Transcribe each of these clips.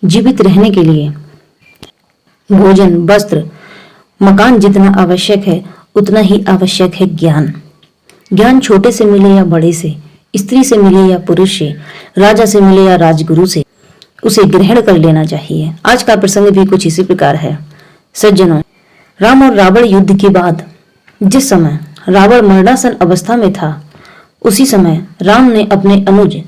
जीवित रहने के लिए भोजन, वस्त्र, मकान जितना आवश्यक है उतना ही आवश्यक है ज्ञान। ज्ञान छोटे से मिले या बड़े से, स्त्री से मिले या पुरुष से, राजा से मिले या राजगुरु से, उसे ग्रहण कर लेना चाहिए। आज का प्रसंग भी कुछ इसी प्रकार है। सज्जनों, राम और रावण युद्ध के बाद जिस समय रावण मरणासन अवस्था में था, उसी समय राम ने अपने अनुज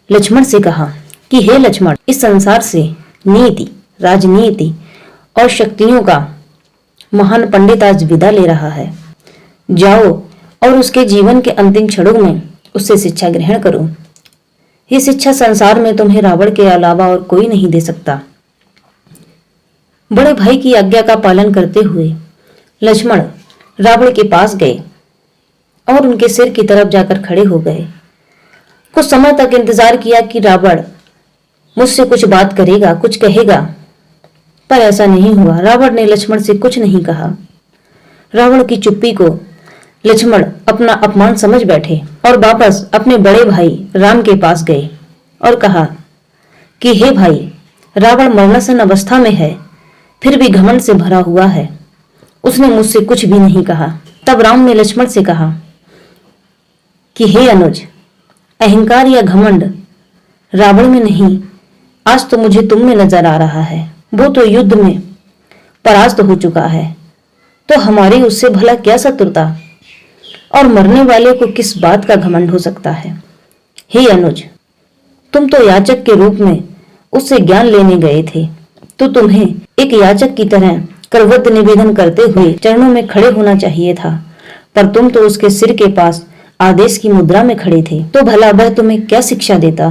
लक्ष्मण से कहा कि हे लक्ष्मण, इस संसार से नीति, राजनीति और शक्तियों का महान पंडित आज विदा ले रहा है। जाओ और उसके जीवन के अंतिम क्षणों में उससे शिक्षा ग्रहण करो। ये शिक्षा संसार में तुम्हें रावण के अलावा और कोई नहीं दे सकता। बड़े भाई की आज्ञा का पालन करते हुए लक्ष्मण रावण के पास गए और उनके सिर की तरफ जाकर खड़े हो गए। कुछ समय तक इंतजार किया कि रावण मुझसे कुछ बात करेगा, कुछ कहेगा, पर ऐसा नहीं हुआ। रावण ने लक्ष्मण से कुछ नहीं कहा। रावण की चुप्पी को लक्ष्मण अपना अपमान समझ बैठे और वापस अपने बड़े भाई राम के पास गए और कहा कि हे भाई, रावण मरणासन अवस्था में है, फिर भी घमंड से भरा हुआ है। उसने मुझसे कुछ भी नहीं कहा। तब राम ने लक्ष्मण से कहा कि हे अनुज, अहंकार या घमंड रावण में नहीं, आज तो मुझे तुम में नजर आ रहा है। वो तो युद्ध में परास्त हो चुका है, तो हमारी उससे भला क्या शत्रुता, और मरने वाले को किस बात का घमंड हो सकता है। हे अनुज, तुम तो याचक के रूप में उससे ज्ञान लेने गए थे, तो तुम्हें एक याचक की तरह करवत निवेदन करते हुए चरणों में खड़े होना चाहिए था, पर तुम तो उसके सिर के पास आदेश की मुद्रा में खड़े थे, तो भला वह तुम्हें क्या शिक्षा देता।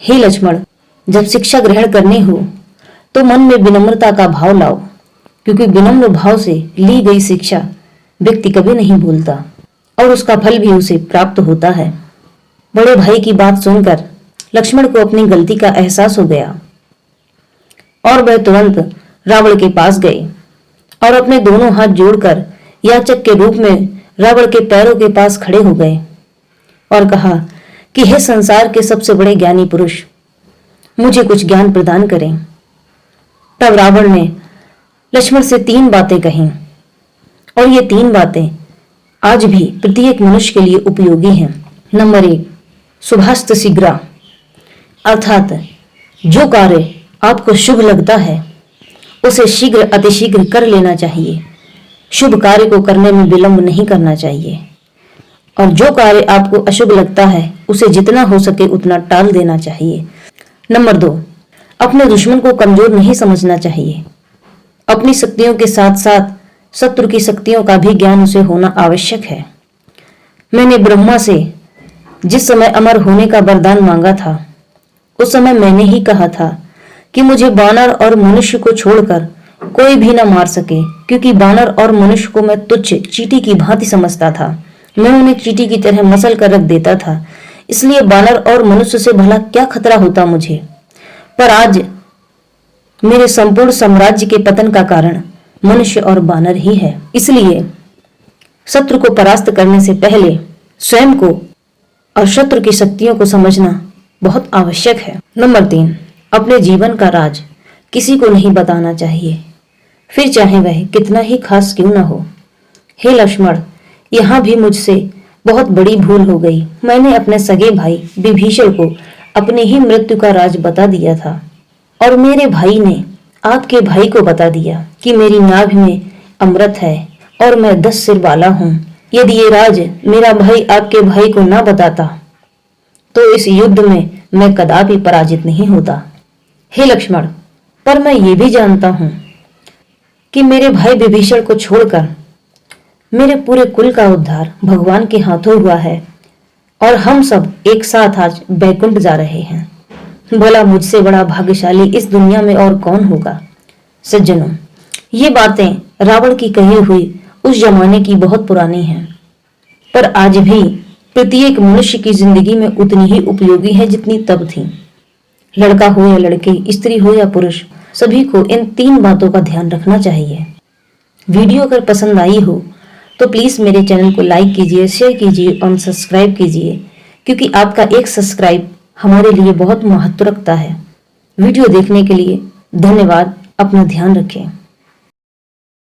हे लक्ष्मण, जब शिक्षा ग्रहण करनी हो तो मन में विनम्रता का भाव लाओ, क्योंकि विनम्र भाव से ली गई शिक्षा व्यक्ति कभी नहीं भूलता और उसका फल भी उसे प्राप्त होता है। बड़े भाई की बात सुनकर लक्ष्मण को अपनी गलती का एहसास हो गया और वह तुरंत रावण के पास गए और अपने दोनों हाथ जोड़कर याचक के रूप में रावण के पैरों के पास खड़े हो गए और कहा कि हे संसार के सबसे बड़े ज्ञानी पुरुष, मुझे कुछ ज्ञान प्रदान करें। तब रावण ने लक्ष्मण से 3 बातें कहीं और ये 3 बातें आज भी प्रत्येक मनुष्य के लिए उपयोगी हैं। नंबर 1, शुभास्त शीघ्रा, अर्थात जो कार्य आपको शुभ लगता है उसे शीघ्र अतिशीघ्र कर लेना चाहिए। शुभ कार्य को करने में विलंब नहीं करना चाहिए, और जो कार्य आपको अशुभ लगता है उसे जितना हो सके उतना टाल देना चाहिए। नंबर 2, अपने दुश्मन को कमजोर नहीं समझना चाहिए। अपनी शक्तियों के साथ साथ शत्रु की शक्तियों का भी ज्ञान उसे होना आवश्यक है। मैंने ब्रह्मा से जिस समय अमर होने का वरदान मांगा था, उस समय मैंने ही कहा था कि मुझे बानर और मनुष्य को छोड़कर कोई भी न मार सके, क्योंकि बानर और मनुष्य को मैं तुच्छ चींटी की भांति समझता था। मैं उन्हें चींटी की तरह मसल कर रख देता था, इसलिए बानर और मनुष्य से भला क्या खतरा होता मुझे। पर आज मेरे संपूर्ण साम्राज्य के पतन का कारण मनुष्य और बानर ही है। इसलिए शत्रु को परास्त करने से पहले स्वयं को और शत्रु की शक्तियों को समझना बहुत आवश्यक है। नंबर 3, अपने जीवन का राज किसी को नहीं बताना चाहिए, फिर चाहे वह कितना ही खास क्यों न हो। हे लक्ष्मण, यहाँ भी मुझसे बहुत बड़ी भूल हो गई। मैंने अपने सगे भाई विभीषण को अपनी ही मृत्यु का राज बता दिया था, और मेरे भाई ने आपके भाई को बता दिया कि मेरी नाभि में अमृत है और मैं 10 सिर वाला हूँ। यदि ये राज मेरा भाई आपके भाई को ना बताता तो इस युद्ध में मैं कदापि पराजित नहीं होता। हे लक्ष्मण, पर मैं ये भी जानता हूँ कि मेरे भाई विभीषण को छोड़कर मेरे पूरे कुल का उद्धार भगवान के हाथों हुआ है, और हम सब एक साथ आज बैकुंठ जा रहे हैं। भला मुझसे बड़ा भाग्यशाली इस दुनिया में और कौन होगा। सज्जनों, ये बातें रावण की कही हुई उस जमाने की बहुत पुरानी हैं, पर आज भी प्रत्येक मनुष्य की जिंदगी में उतनी ही उपयोगी है जितनी तब थी। लड़का हो या लड़की, स्त्री हो या पुरुष, सभी को इन 3 बातों का ध्यान रखना चाहिए। वीडियो अगर पसंद आई हो तो प्लीज मेरे चैनल को लाइक कीजिए, शेयर कीजिए और सब्सक्राइब कीजिए, क्योंकि आपका एक सब्सक्राइब हमारे लिए बहुत महत्व रखता है। वीडियो देखने के लिए धन्यवाद। अपना ध्यान रखें।